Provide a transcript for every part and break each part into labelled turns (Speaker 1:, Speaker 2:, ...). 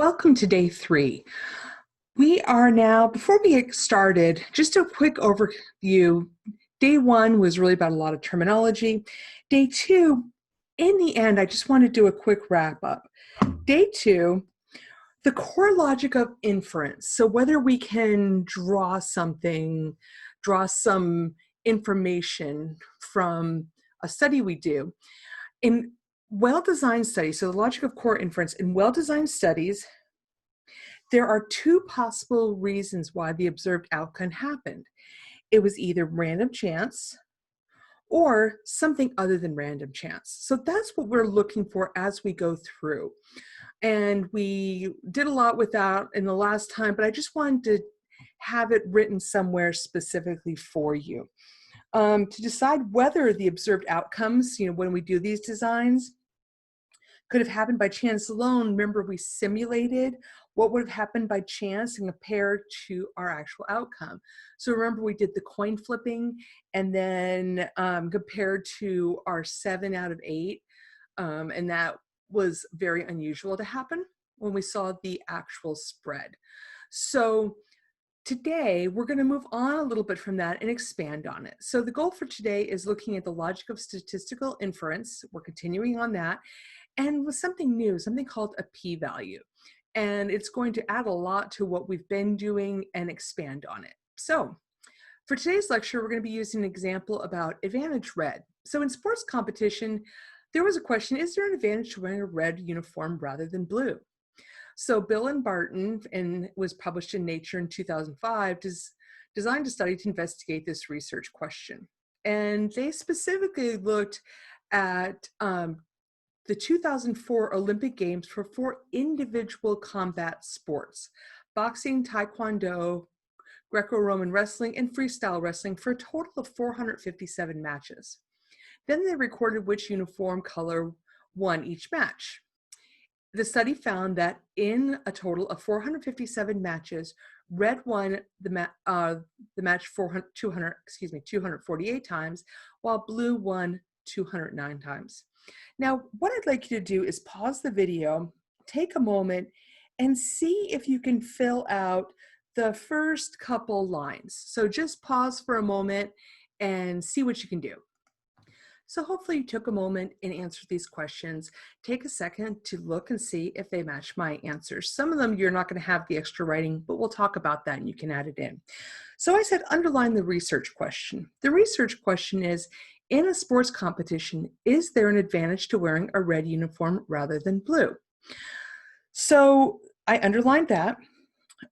Speaker 1: Welcome to day 3. We are now, before we get started, just a quick overview. Day 1 was really about a lot of terminology. Day 2, in the end, I just want to do a quick wrap up. Day 2, the core logic of inference. So whether we can draw something, draw some information from a study we do. In well-designed studies, so the logic of core inference, in well-designed studies, there are two possible reasons why the observed outcome happened. It was either random chance or something other than random chance. So that's what we're looking for as we go through. And we did a lot with that in the last time, but I just wanted to have it written somewhere specifically for you. To decide whether the observed outcomes, when we do these designs, could have happened by chance alone. Remember, we simulated what would have happened by chance and compared to our actual outcome. So remember, we did the coin flipping and then compared to our 7 out of 8. And that was very unusual to happen when we saw the actual spread. So today, we're going to move on a little bit from that and expand on it. So the goal for today is looking at the logic of statistical inference. We're continuing on that. And with something new, something called a p-value. And it's going to add a lot to what we've been doing and expand on it. So for today's lecture, we're going to be using an example about advantage red. So in sports competition, there was a question, is there an advantage to wearing a red uniform rather than blue? So Bill and Barton, and was published in Nature in 2005, designed a study to investigate this research question. And they specifically looked at the 2004 Olympic Games for 4 individual combat sports: boxing, taekwondo, Greco-Roman wrestling, and freestyle wrestling, for a total of 457 matches. Then they recorded which uniform color won each match. The study found that in a total of 457 matches, red won the match 248 times, while blue won 209 times. Now, what I'd like you to do is pause the video, take a moment, and see if you can fill out the first couple lines. So just pause for a moment and see what you can do. So hopefully you took a moment and answered these questions. Take a second to look and see if they match my answers. Some of them you're not going to have the extra writing, but we'll talk about that and you can add it in. So I said underline the research question. The research question is, in a sports competition, is there an advantage to wearing a red uniform rather than blue? So I underlined that.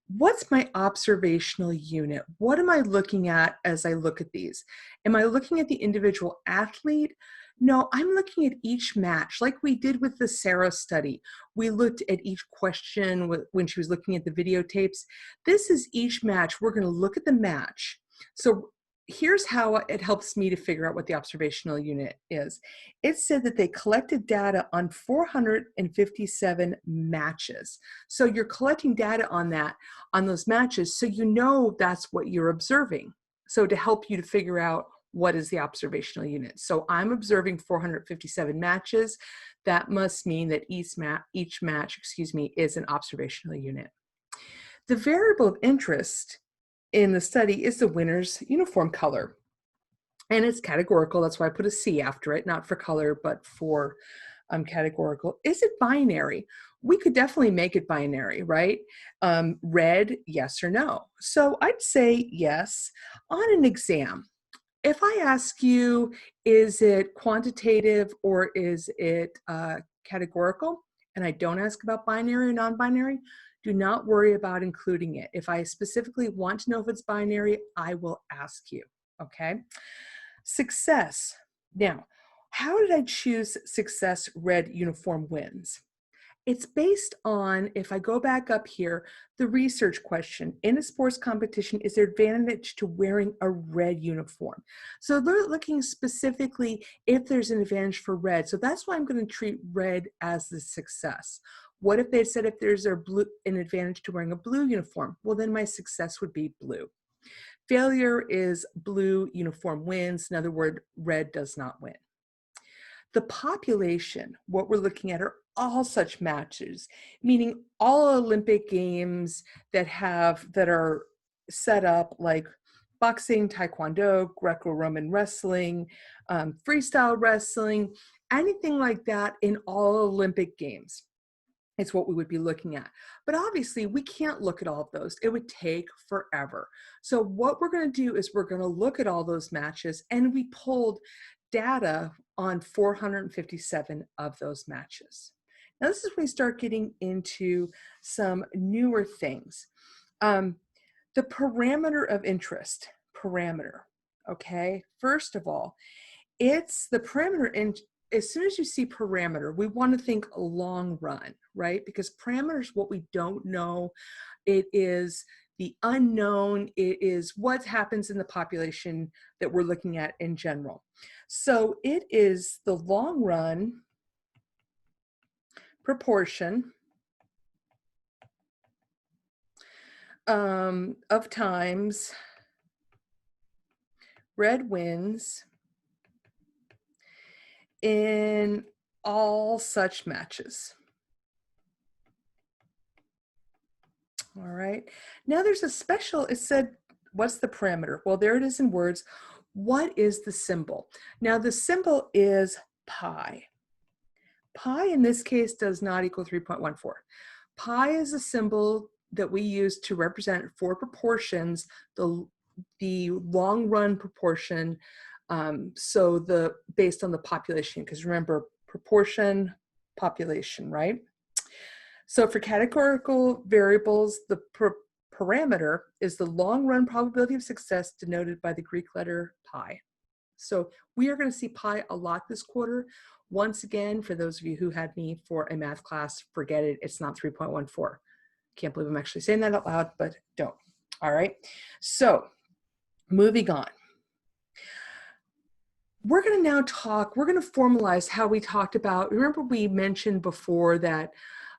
Speaker 1: What's my observational unit? What am I looking at as I look at these? Am I looking at the individual athlete? No, I'm looking at each match, like we did with the Sarah study. We looked at each question when she was looking at the videotapes. This is each match. We're going to look at the match. So here's how it helps me to figure out what the observational unit is. It said that they collected data on 457 matches. So you're collecting data on those matches, so you know that's what you're observing. So to help you to figure out what is the observational unit. So I'm observing 457 matches. That must mean that each match is an observational unit. The variable of interest in the study is the winner's uniform color. And it's categorical. That's why I put a C after it, not for color, but for categorical. Is it binary? We could definitely make it binary, right? Red, yes or no. So I'd say yes. On an exam, if I ask you, is it quantitative or is it categorical? And I don't ask about binary or non-binary, do not worry about including it. If I specifically want to know if it's binary, I will ask you, okay? Success. Now, how did I choose success red uniform wins? It's based on, if I go back up here, the research question. In a sports competition, is there advantage to wearing a red uniform? So they're looking specifically if there's an advantage for red. So that's why I'm going to treat red as the success. What if they said if there's an advantage to wearing a blue uniform? Well, then my success would be blue. Failure is blue uniform wins. In other words, red does not win. The population, what we're looking at are all such matches, meaning all Olympic games that are set up like boxing, taekwondo, Greco-Roman wrestling, freestyle wrestling, anything like that in all Olympic games. It's what we would be looking at. But obviously, we can't look at all of those. It would take forever. So what we're going to do is we're going to look at all those matches, and we pulled data on 457 of those matches. Now, this is when we start getting into some newer things. The parameter of interest, okay? First of all, it's the parameter in. As soon as you see parameter, we want to think long run, right? Because parameter is what we don't know. It is the unknown. It is what happens in the population that we're looking at in general. So it is the long run proportion of times red wins in all such matches. All right. Now there's a special, it said, what's the parameter? Well, there it is in words. What is the symbol? Now the symbol is pi. Pi in this case does not equal 3.14. Pi is a symbol that we use to represent four proportions, the long run proportion, based on the population, because remember, proportion, population, right? So for categorical variables, the parameter is the long run probability of success denoted by the Greek letter pi. So we are going to see pi a lot this quarter. Once again, for those of you who had me for a math class, forget it, it's not 3.14. Can't believe I'm actually saying that out loud, but don't. All right, so moving on. We're going to now we're going to formalize how we talked about, remember we mentioned before that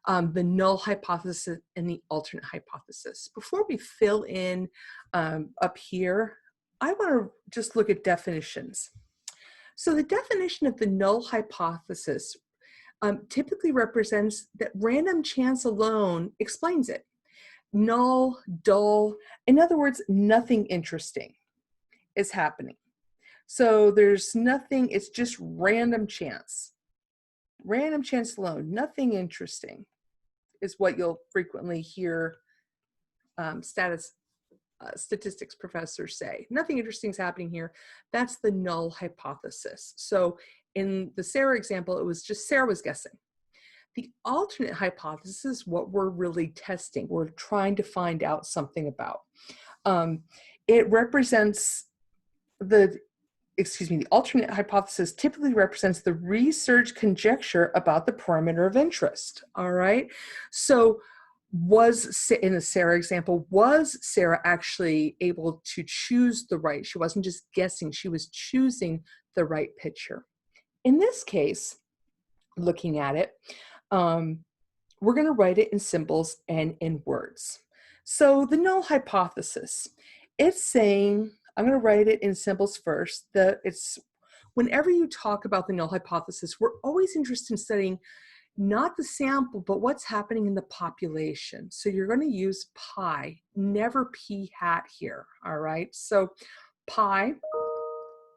Speaker 1: the null hypothesis and the alternate hypothesis. Before we fill in up here, I want to just look at definitions. So the definition of the null hypothesis typically represents that random chance alone explains it. Null, dull, in other words, nothing interesting is happening. So there's nothing, it's just random chance. Random chance alone, nothing interesting is what you'll frequently hear statistics professors say. Nothing interesting is happening here. That's the null hypothesis. So in the Sarah example, it was just Sarah was guessing. The alternate hypothesis, what we're really testing, we're trying to find out something about. It represents the alternate hypothesis typically represents the research conjecture about the parameter of interest, all right? So in the Sarah example, was Sarah actually able to choose the right? She wasn't just guessing, she was choosing the right picture. In this case, looking at it, we're gonna write it in symbols and in words. So the null hypothesis, it's saying, I'm going to write it in symbols first. Whenever you talk about the null hypothesis, we're always interested in studying not the sample, but what's happening in the population. So you're going to use pi, never p hat here, all right? So pi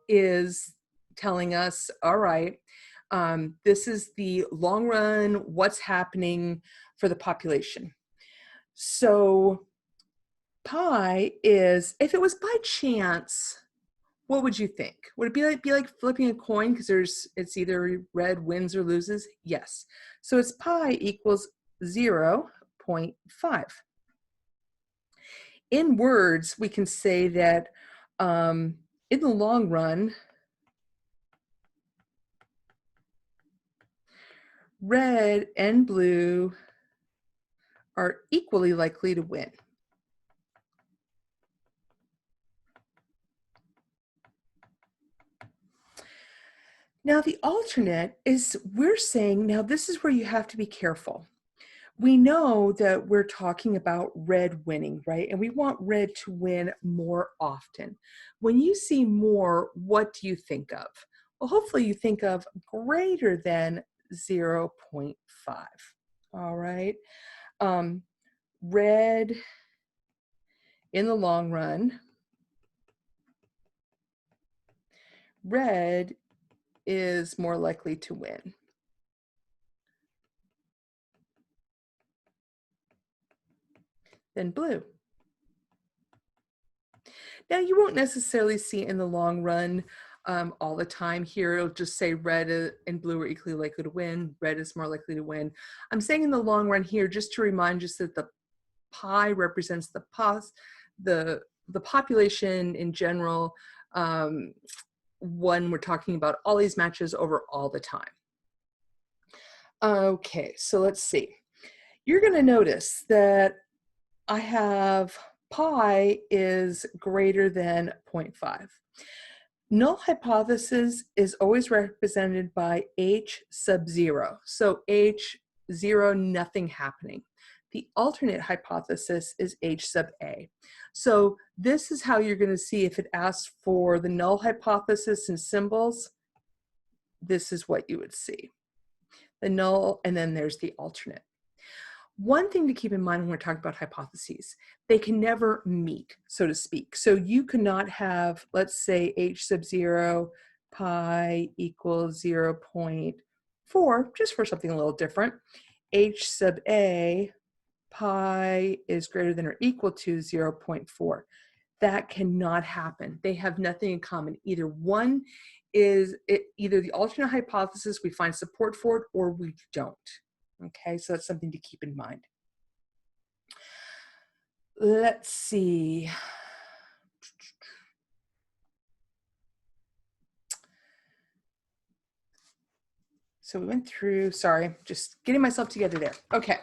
Speaker 1: is telling us, all right, this is the long run, what's happening for the population. So pi is, if it was by chance, what would you think? Would it be like flipping a coin because it's either red wins or loses? Yes. So it's pi equals 0.5. In words, we can say that in the long run, red and blue are equally likely to win. Now the alternate is, we're saying, now this is where you have to be careful. We know that we're talking about red winning, right? And we want red to win more often. When you see more, what do you think of? Well, hopefully you think of greater than 0.5. All right. Red in the long run, red is more likely to win. Than blue. Now, you won't necessarily see in the long run all the time here. It'll just say red and blue are equally likely to win. Red is more likely to win. I'm saying in the long run here just to remind you that the pi represents the population in general when we're talking about all these matches over all the time. Okay, so let's see. You're going to notice that I have pi is greater than 0.5. Null hypothesis is always represented by H sub 0. So H, 0, nothing happening. The alternate hypothesis is H sub A. So this is how you're going to see if it asks for the null hypothesis in symbols, this is what you would see. The null, and then there's the alternate. One thing to keep in mind when we're talking about hypotheses, they can never meet, so to speak. So you cannot have, let's say, H sub 0 pi equals 0.4, just for something a little different. H sub A pi is greater than or equal to 0.4. That cannot happen. They have nothing in common. Either one is either the alternate hypothesis, we find support for it, or we don't. Okay, so that's something to keep in mind. Let's see. So we went through, sorry, just getting myself together there. Okay.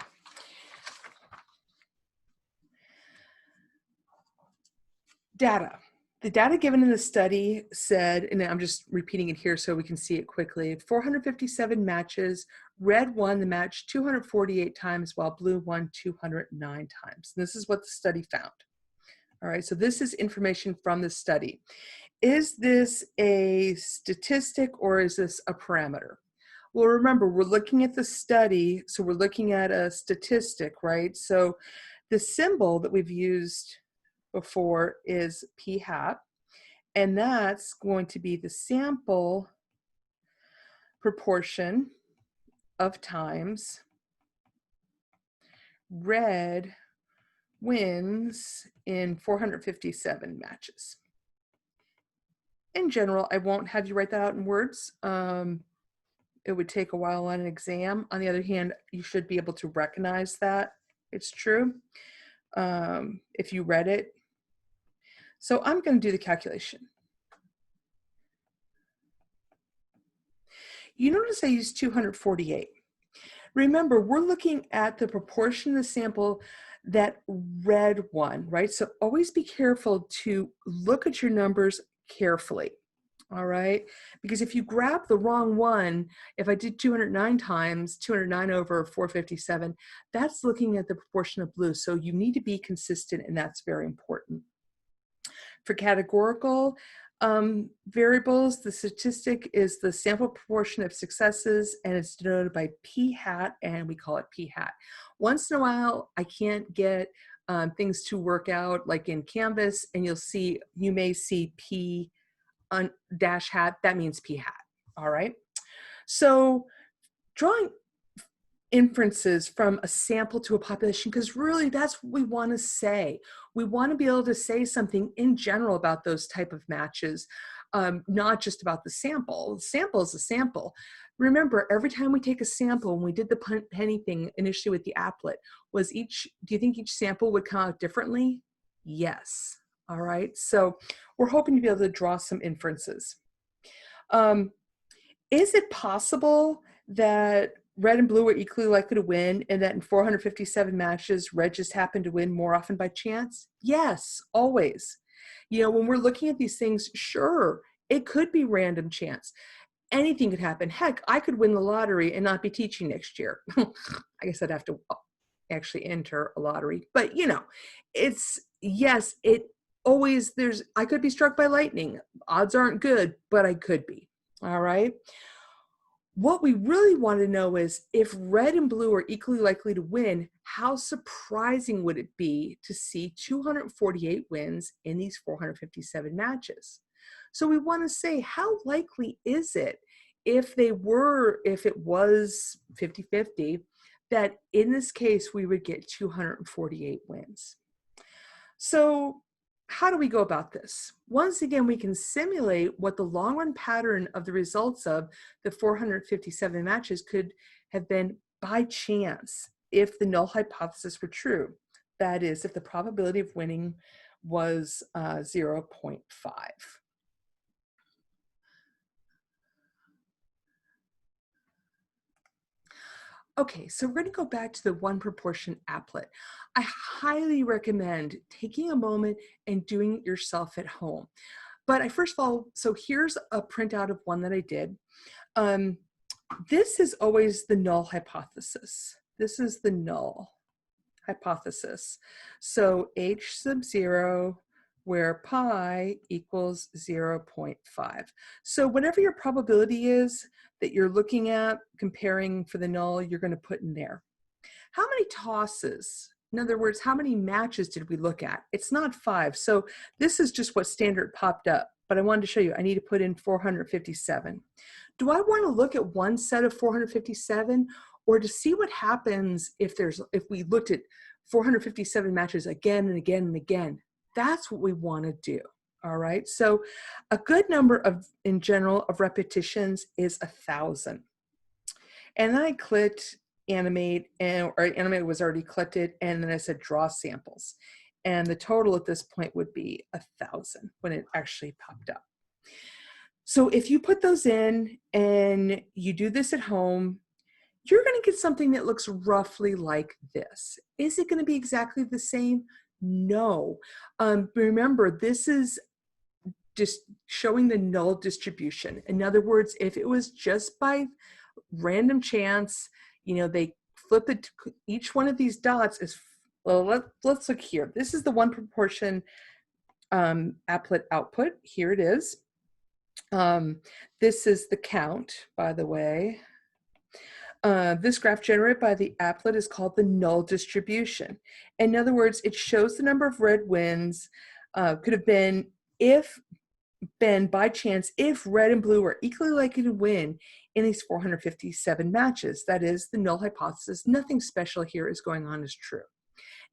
Speaker 1: Data. The data given in the study said, and I'm just repeating it here so we can see it quickly, 457 matches, red won the match 248 times while blue won 209 times. And this is what the study found. All right, so this is information from the study. Is this a statistic or is this a parameter? Well, remember, we're looking at the study, so we're looking at a statistic, right? So the symbol that we've used before is p hat, and that's going to be the sample proportion of times red wins in 457 matches. In general, I won't have you write that out in words. It would take a while on an exam. On the other hand, you should be able to recognize that it's true if you read it. So I'm going to do the calculation. You notice I used 248. Remember, we're looking at the proportion of the sample that red won, right? So always be careful to look at your numbers carefully, all right? Because if you grab the wrong one, if I did 209 times, 209 over 457, that's looking at the proportion of blue. So you need to be consistent, and that's very important. For categorical variables, the statistic is the sample proportion of successes, and it's denoted by p hat, and we call it p hat. Once in a while, I can't get things to work out, like in Canvas, and you may see p on dash hat, that means p hat, all right? So drawing inferences from a sample to a population, because really that's what we want to say. We want to be able to say something in general about those type of matches, not just about the sample. The sample is a sample. Remember, every time we take a sample, when we did the penny thing initially with the applet, do you think each sample would come out differently? Yes. All right. So we're hoping to be able to draw some inferences. Is it possible that red and blue are equally likely to win, and that in 457 matches, red just happened to win more often by chance? Yes, always. You know, when we're looking at these things, sure, it could be random chance. Anything could happen. Heck, I could win the lottery and not be teaching next year. I guess I'd have to actually enter a lottery. But, you know, I could be struck by lightning. Odds aren't good, but I could be. All right. What we really want to know is if red and blue are equally likely to win, how surprising would it be to see 248 wins in these 457 matches? So we want to say, how likely is it if it was 50-50, that in this case we would get 248 wins? So how do we go about this? Once again, we can simulate what the long run pattern of the results of the 457 matches could have been by chance if the null hypothesis were true. That is, if the probability of winning was 0.5. Okay, so we're going to go back to the one proportion applet. I highly recommend taking a moment and doing it yourself at home. But first of all, so here's a printout of one that I did. This is always the null hypothesis. This is the null hypothesis. So h sub 0, where pi equals 0.5. So whatever your probability is that you're looking at comparing for the null, you're going to put in there. How many tosses? In other words, how many matches did we look at? It's not 5. So this is just what standard popped up. But I wanted to show you, I need to put in 457. Do I want to look at one set of 457, or to see what happens if we looked at 457 matches again and again and again? That's what we want to do. All right. So a good number in general of repetitions is 1,000. And then I clicked animate, or animate was already clicked, and then I said draw samples. And the total at this point would be 1,000 when it actually popped up. So if you put those in and you do this at home, you're going to get something that looks roughly like this. Is it going to be exactly the same? No. Remember, this is just showing the null distribution. In other words, if it was just by random chance, they flip it, each one of these dots is, well, let's look here. This is the one proportion applet output. Here it is. This is the count, by the way. This graph generated by the applet is called the null distribution. In other words, it shows the number of red wins. Could have been by chance if red and blue are equally likely to win in these 457 matches. That is the null hypothesis. Nothing special here is going on is true.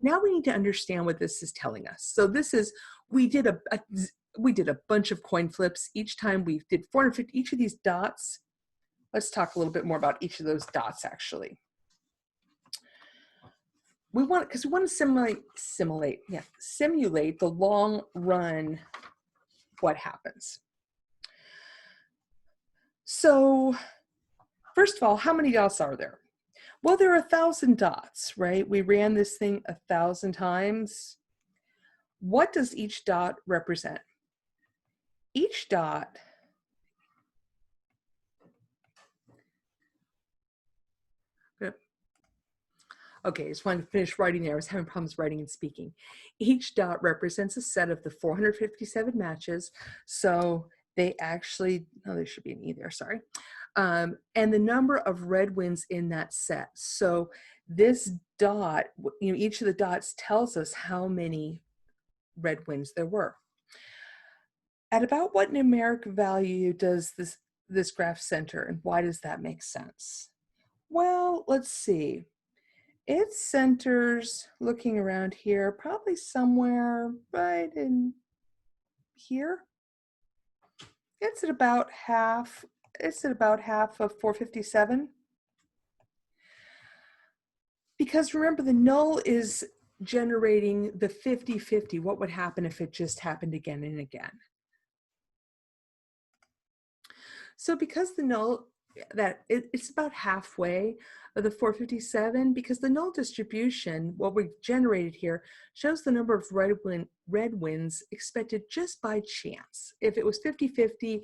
Speaker 1: Now we need to understand what this is telling us. So this is, we did a bunch of coin flips. Each time we did 450, each of these dots. Let's talk a little bit more about each of those dots actually. Because we want to simulate the long run, what happens. So first of all, how many dots are there? Well, there are 1,000 dots, right? We ran this thing 1,000 times. What does each dot represent? Each dot okay, I just wanted to finish writing there. I was having problems writing and speaking. Each dot represents a set of the 457 matches. So they actually, there should be an E there, sorry. And the number of red wins in that set. So this dot, each of the dots tells us how many red wins there were. At about what numeric value does this graph center, and why does that make sense? Well, let's see. It centers, looking around here, probably somewhere right in here. It's at about half of 457. Because remember, the null is generating the 50-50. What would happen if it just happened again and again? So because the null, it's about halfway of the 457, because the null distribution, what we've generated here, shows the number of red wins expected just by chance. If it was 50-50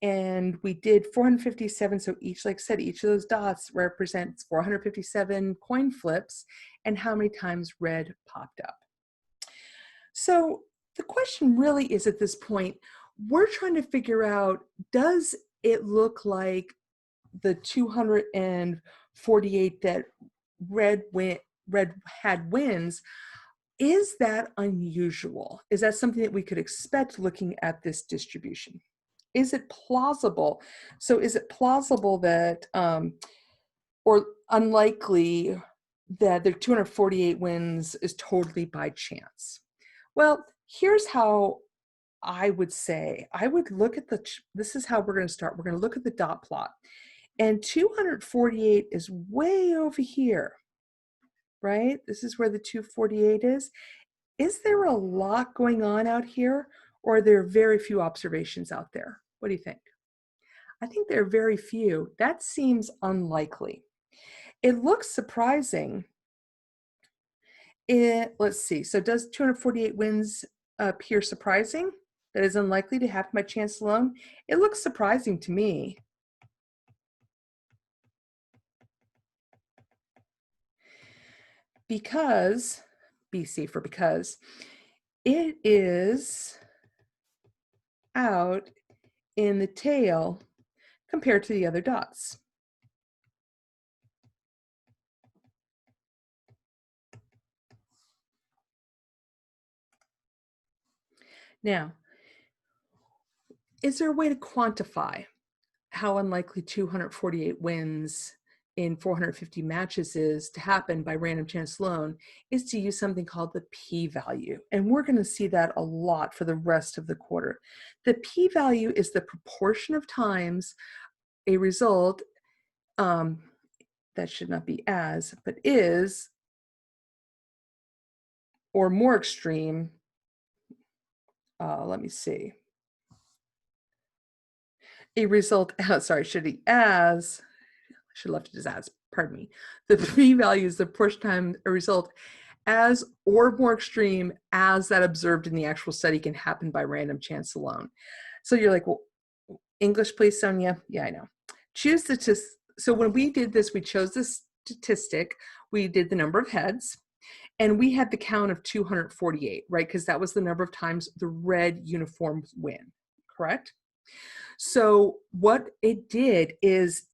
Speaker 1: and we did 457, so like I said, each of those dots represents 457 coin flips and how many times red popped up. So the question really is, at this point, we're trying to figure out, does it look like the 248 that red had wins, is that unusual? Is that something that we could expect looking at this distribution? Is it plausible? So is it plausible that, or unlikely that the 248 wins is totally by chance? Well, here's how I would say. I would look at this is how we're going to start. We're going to look at the dot plot. And 248 is way over here, right? This is where the 248 is. Is there a lot going on out here, or are there very few observations out there? What do you think? I think there are very few. That seems unlikely. It looks surprising. Let's see. So does 248 wins appear surprising? That is unlikely to happen by chance alone? It looks surprising to me. Because, BC for because, it is out in the tail compared to the other dots. Now, is there a way to quantify how unlikely 248 wins in 450 matches is to happen by random chance alone? Is to use something called the p-value. And we're going to see that a lot for the rest of the quarter. The p-value is the proportion of times a result, that should not be as, but is, or more extreme, let me see. A result, sorry, should be as, I should have left it as, pardon me. The p-value is the proportion time a result as or more extreme as that observed in the actual study can happen by random chance alone. So you're like, well, English please, Sonia? Yeah, I know. Choose the, so when we did this, we chose this statistic, we did the number of heads, and we had the count of 248, right? Because that was the number of times the red uniforms win, correct? So what it did is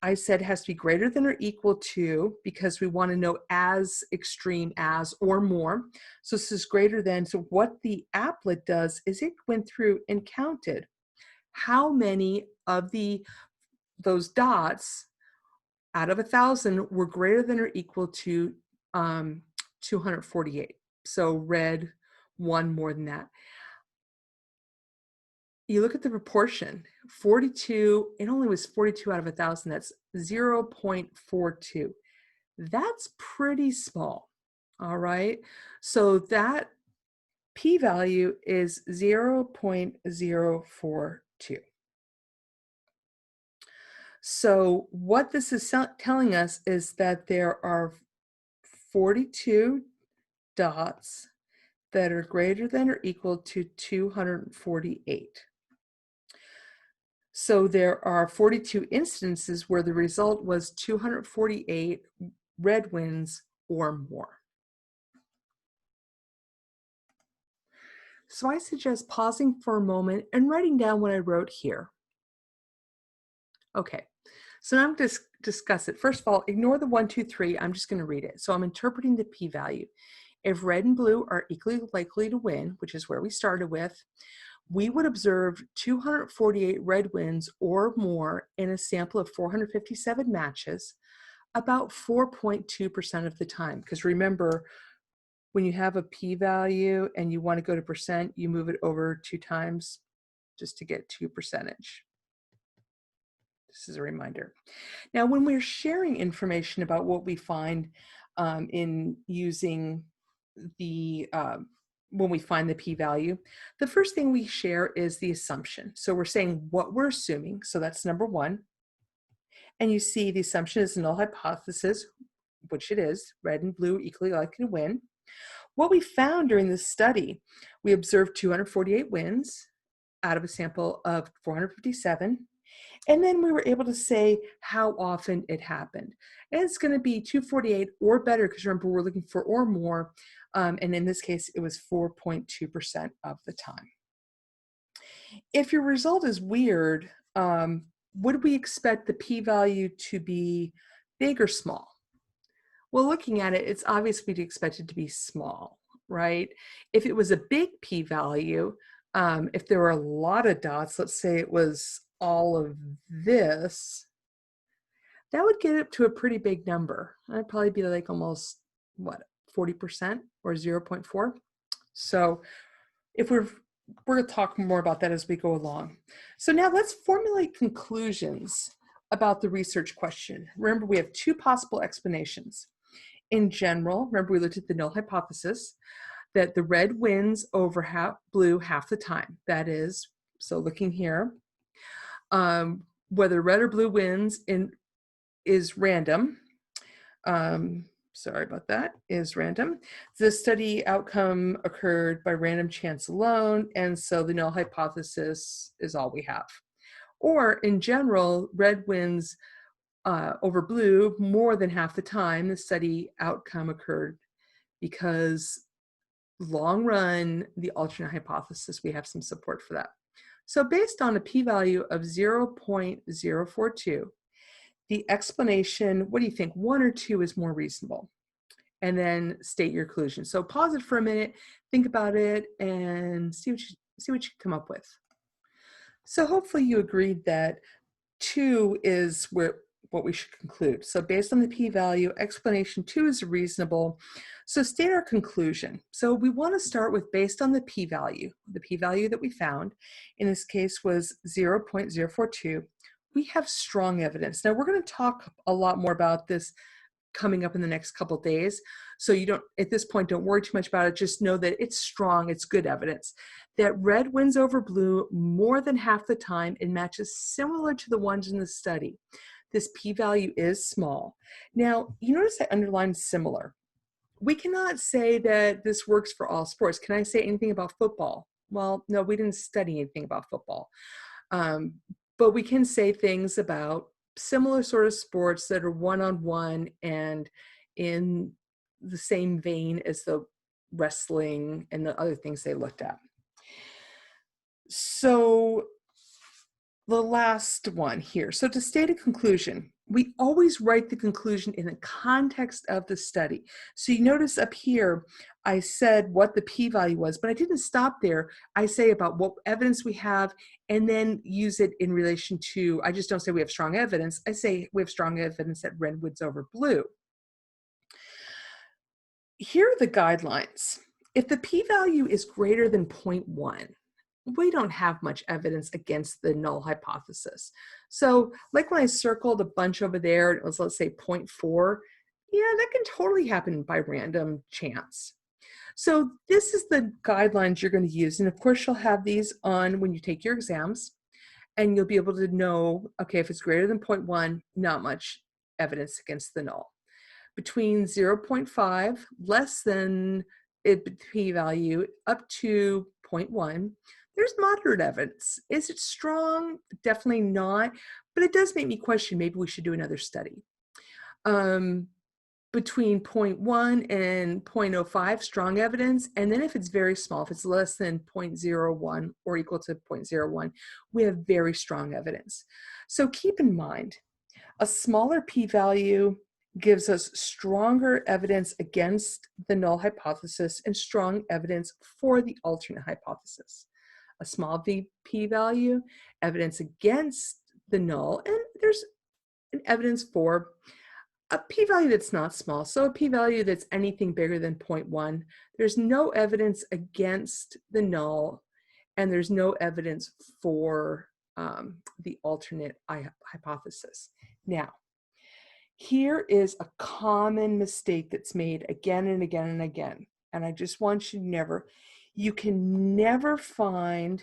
Speaker 1: I said, has to be greater than or equal to, because we want to know as extreme as or more. So this is greater than. So what the applet does is it went through and counted how many of those dots out of 1,000 were greater than or equal to 248. So red won more than that. You look at the proportion, 42, it only was 42 out of 1,000. That's 0.42. That's pretty small, all right? So that p-value is 0.042. So what this is telling us is that there are 42 dots that are greater than or equal to 248. So there are 42 instances where the result was 248 red wins or more. So I suggest pausing for a moment and writing down what I wrote here. Okay, so now I'm going to discuss it. First of all, ignore the 1, 2, 3. I'm just going to read it. So I'm interpreting the p-value. If red and blue are equally likely to win, which is where we started with, we would observe 248 red wins or more in a sample of 457 matches, about 4.2% of the time. Because remember, when you have a p-value and you want to go to percent, you move it over 2 times just to get 2 percentage. This is a reminder. Now, when we're sharing information about what we find in using the when we find the p-value, the first thing we share is the assumption. So we're saying what we're assuming. So that's number 1. And you see the assumption is a null hypothesis, which it is, red and blue equally likely to win. What we found during this study, we observed 248 wins out of a sample of 457. And then we were able to say how often it happened. And it's going to be 248 or better, because remember, we're looking for or more. And in this case, it was 4.2% of the time. If your result is weird, would we expect the p-value to be big or small? Well, looking at it, it's obvious we'd expect it to be small, right? If it was a big p-value, if there were a lot of dots, let's say it was all of this, that would get up to a pretty big number. That'd probably be like almost, what, 40% or 0.4. So if we're going to talk more about that as we go along. So now let's formulate conclusions about the research question. Remember, we have two possible explanations. In general, remember we looked at the null hypothesis, that the red wins over blue half the time. That is, so looking here, whether red or blue wins is random. Sorry about that, is random. The study outcome occurred by random chance alone, and so the null hypothesis is all we have. Or in general, red wins over blue more than half the time. The study outcome occurred because long run, the alternate hypothesis, we have some support for that. So based on a p-value of 0.042, the explanation, what do you think, 1 or 2 is more reasonable? And then state your conclusion. So pause it for a minute, think about it, and see what you come up with. So hopefully you agreed that 2 is what we should conclude. So based on the p-value, explanation 2 is reasonable. So state our conclusion. So we want to start with based on the p-value. The p-value that we found in this case was 0.042. We have strong evidence. Now we're going to talk a lot more about this coming up in the next couple of days. So you don't, at this point, don't worry too much about it. Just know that it's strong, it's good evidence. That red wins over blue more than half the time and matches similar to the ones in the study. This p-value is small. Now, you notice I underlined similar. We cannot say that this works for all sports. Can I say anything about football? Well, no, we didn't study anything about football. But we can say things about similar sort of sports that are one-on-one and in the same vein as the wrestling and the other things they looked at. So the last one here. So to state a conclusion, we always write the conclusion in the context of the study. So you notice up here, I said what the p-value was, but I didn't stop there. I say about what evidence we have and then use it in relation to, I just don't say we have strong evidence. I say we have strong evidence that red wins over blue. Here are the guidelines. If the p-value is greater than 0.1, we don't have much evidence against the null hypothesis. So like when I circled a bunch over there, it was, let's say 0.4, yeah, that can totally happen by random chance. So this is the guidelines you're going to use. And of course, you'll have these on when you take your exams, and you'll be able to know, okay, if it's greater than 0.1, not much evidence against the null. Between 0.5, less than p-value, up to 0.1, there's moderate evidence. Is it strong? Definitely not, but it does make me question, maybe we should do another study. Between 0.1 and 0.05, strong evidence, and then if it's very small, if it's less than 0.01 or equal to 0.01, we have very strong evidence. So keep in mind, a smaller p-value gives us stronger evidence against the null hypothesis and strong evidence for the alternate hypothesis. A small p-value, evidence against the null, and there's an evidence for a p-value that's not small. So a p-value that's anything bigger than 0.1, there's no evidence against the null, and there's no evidence for the alternate hypothesis. Now, here is a common mistake that's made again and again and again. And I just want you to you can never find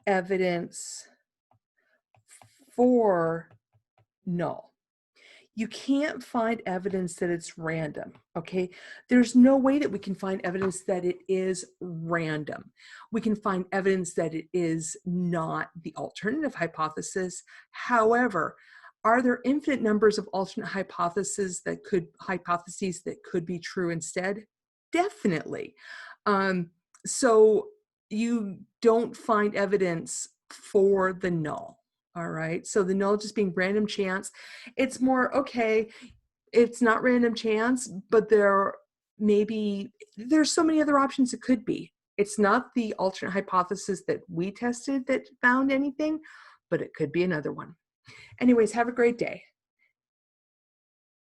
Speaker 1: evidence for null. You can't find evidence that it's random, okay? There's no way that we can find evidence that it is random. We can find evidence that it is not the alternative hypothesis. However, are there infinite numbers of alternate hypotheses that could be true instead? Definitely. So you don't find evidence for the null. All right. So the null just being random chance. It's more, okay, it's not random chance, but there's so many other options it could be. It's not the alternate hypothesis that we tested that found anything, but it could be another one. Anyways, have a great day.